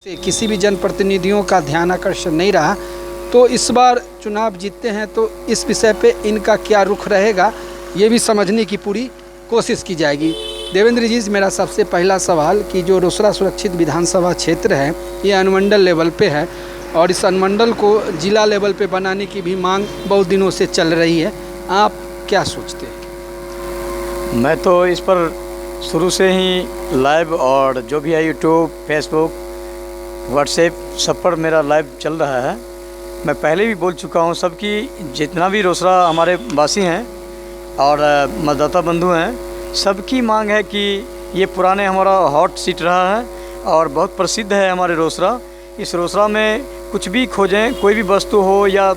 किसी भी जनप्रतिनिधियों का ध्यान आकर्षण नहीं रहा, तो इस बार चुनाव जीतते हैं तो इस विषय पे इनका क्या रुख रहेगा, ये भी समझने की पूरी कोशिश की जाएगी। देवेंद्र जी, मेरा सबसे पहला सवाल कि जो रोसड़ा सुरक्षित विधानसभा क्षेत्र है ये अनुमंडल लेवल पे है और इस अनुमंडल को जिला लेवल पे बनाने की भी मांग बहुत दिनों से चल रही है, आप क्या सोचते हैं? मैं तो इस पर शुरू से ही लाइव और जो भी है यूट्यूब, फेसबुक, व्हाट्सएप सब पर मेरा लाइव चल रहा है। मैं पहले भी बोल चुका हूँ सबकी, जितना भी रोसड़ा हमारे वासी हैं और मतदाता बंधु हैं, सबकी मांग है कि ये पुराने हमारा हॉट सीट रहा है और बहुत प्रसिद्ध है हमारे रोसड़ा। इस रोसड़ा में कुछ भी खोजें, कोई भी वस्तु हो या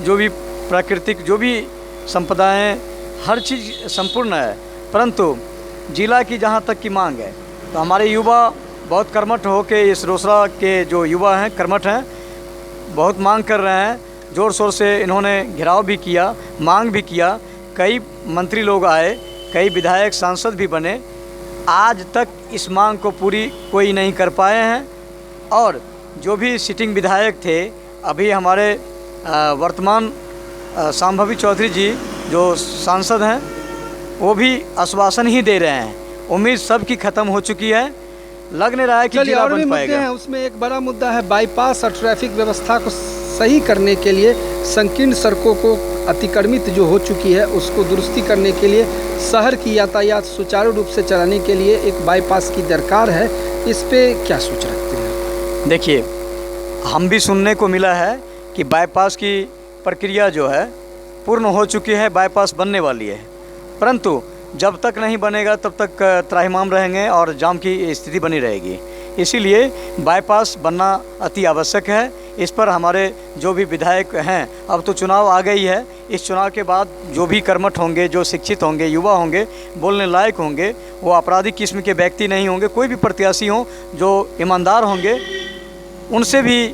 जो भी प्राकृतिक जो भी संपदाएं, हर चीज़ संपूर्ण है। परंतु जिला की जहाँ तक की मांग है तो हमारे युवा बहुत कर्मठ हो के इस रोसड़ा के जो युवा हैं कर्मठ हैं, बहुत मांग कर रहे हैं। ज़ोर शोर से इन्होंने घेराव भी किया, मांग भी किया, कई मंत्री लोग आए, कई विधायक सांसद भी बने, आज तक इस मांग को पूरी कोई नहीं कर पाए हैं। और जो भी सिटिंग विधायक थे, अभी हमारे वर्तमान शांभवी चौधरी जी जो सांसद हैं, वो भी आश्वासन ही दे रहे हैं। उम्मीद सबकी ख़त्म हो चुकी है, लग नहीं रहा है कि जिला बन पाएगा। उसमें एक बड़ा मुद्दा है बाईपास और ट्रैफिक व्यवस्था को सही करने के लिए, संकीर्ण सड़कों को अतिक्रमित जो हो चुकी है उसको दुरुस्ती करने के लिए, शहर की यातायात सुचारू रूप से चलाने के लिए एक बाईपास की दरकार है। इस पे क्या सोच रखते हैं? देखिए, हम भी सुनने को मिला है कि बाईपास की प्रक्रिया जो है पूर्ण हो चुकी है, बाईपास बनने वाली है, परंतु जब तक नहीं बनेगा तब तक त्राहिमाम रहेंगे और जाम की स्थिति बनी रहेगी। इसीलिए बाईपास बनना अति आवश्यक है। इस पर हमारे जो भी विधायक हैं, अब तो चुनाव आ गई है, इस चुनाव के बाद जो भी कर्मठ होंगे, जो शिक्षित होंगे, युवा होंगे, बोलने लायक होंगे, वो आपराधिक किस्म के व्यक्ति नहीं होंगे, कोई भी प्रत्याशी हों जो ईमानदार होंगे, उनसे भी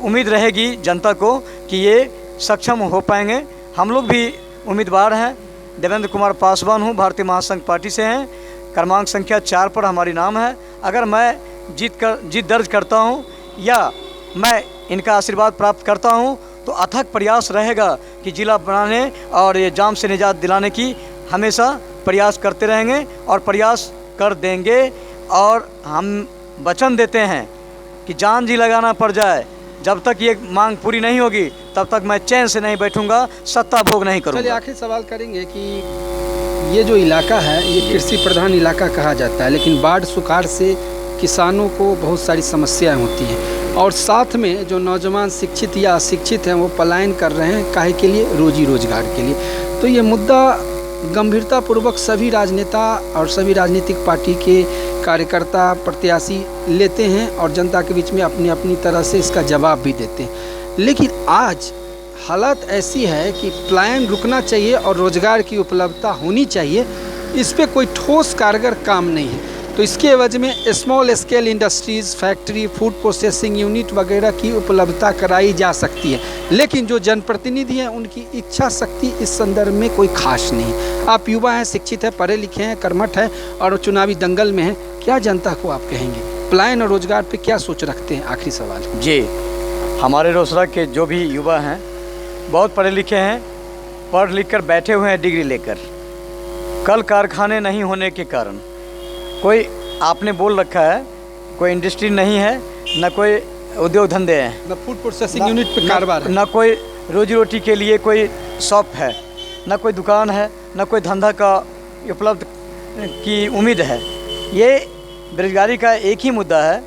उम्मीद रहेगी जनता को कि ये सक्षम हो पाएंगे। हम लोग भी उम्मीदवार हैं। देवेंद्र कुमार पासवान हूँ, भारतीय महासंघ पार्टी से हैं, क्रमांक संख्या 4 पर हमारी नाम है। अगर मैं जीत दर्ज करता हूँ या मैं इनका आशीर्वाद प्राप्त करता हूँ तो अथक प्रयास रहेगा कि जिला बनाने और ये जाम से निजात दिलाने की हमेशा प्रयास करते रहेंगे और प्रयास कर देंगे। और हम वचन देते हैं कि जान जी लगाना पड़ जाए, जब तक ये मांग पूरी नहीं होगी तब तक मैं चैन से नहीं बैठूंगा, सत्ता भोग नहीं करूंगा। चलिए आखिरी सवाल करेंगे कि ये जो इलाका है ये कृषि प्रधान इलाका कहा जाता है, लेकिन बाढ़ सुखाड़ से किसानों को बहुत सारी समस्याएं होती हैं और साथ में जो नौजवान शिक्षित या अशिक्षित हैं वो पलायन कर रहे हैं, काहे के लिए? रोजी रोजगार के लिए। तो ये मुद्दा गंभीरतापूर्वक सभी राजनेता और सभी राजनीतिक पार्टी के कार्यकर्ता, प्रत्याशी लेते हैं और जनता के बीच में अपनी अपनी तरह से इसका जवाब भी देते हैं। लेकिन आज हालत ऐसी है कि पलायन रुकना चाहिए और रोज़गार की उपलब्धता होनी चाहिए, इस पे कोई ठोस कारगर काम नहीं है। तो इसके एवज में small scale industries, factory, food processing unit वगैरह की उपलब्धता कराई जा सकती है, लेकिन जो जनप्रतिनिधि हैं उनकी इच्छा शक्ति इस संदर्भ में कोई खास नहीं। आप युवा हैं, शिक्षित हैं, पढ़े लिखे हैं, कर्मठ हैं और चुनावी दंगल में हैं, क्या जनता को आप कहेंगे? पलायन और रोजगार पे क्या सोच रखते हैं? आखिरी सवाल जी। हमारे रोसड़ा के जो भी युवा हैं बहुत पढ़े लिखे हैं, पढ़ लिख कर बैठे हुए हैं डिग्री लेकर। कल कारखाने नहीं होने के कारण कोई, आपने बोल रखा है, कोई इंडस्ट्री नहीं है, न कोई उद्योग धंधे हैं, न फूड प्रोसेसिंग यूनिट पे कारोबार है, न कोई रोजी रोटी के लिए कोई शॉप है, न कोई दुकान है, न कोई धंधा का उपलब्ध की उम्मीद है। ये बेरोजगारी का एक ही मुद्दा है,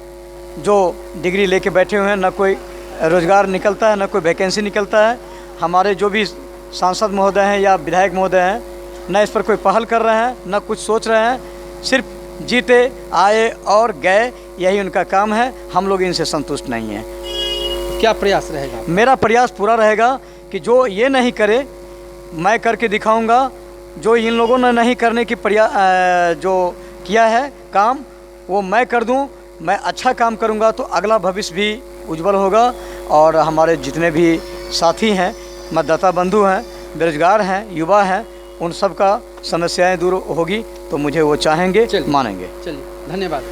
जो डिग्री लेके बैठे हुए हैं, न कोई रोज़गार निकलता है, न कोई वैकेंसी निकलता है। हमारे जो भी सांसद महोदय हैं या विधायक महोदय हैं, न इस पर कोई पहल कर रहे हैं, न कुछ सोच रहे हैं, सिर्फ जीते आए और गए, यही उनका काम है। हम लोग इनसे संतुष्ट नहीं हैं। क्या प्रयास रहेगा? मेरा प्रयास पूरा रहेगा कि जो ये नहीं करे मैं करके दिखाऊंगा, जो इन लोगों ने नहीं करने की जो किया है काम वो मैं कर दूं। मैं अच्छा काम करूंगा तो अगला भविष्य भी उज्जवल होगा और हमारे जितने भी साथी हैं, मतदाता बंधु हैं, बेरोजगार हैं, युवा हैं, उन सब का समस्याएं दूर होगी तो मुझे वो चाहेंगे, मानेंगे। चलिए, धन्यवाद।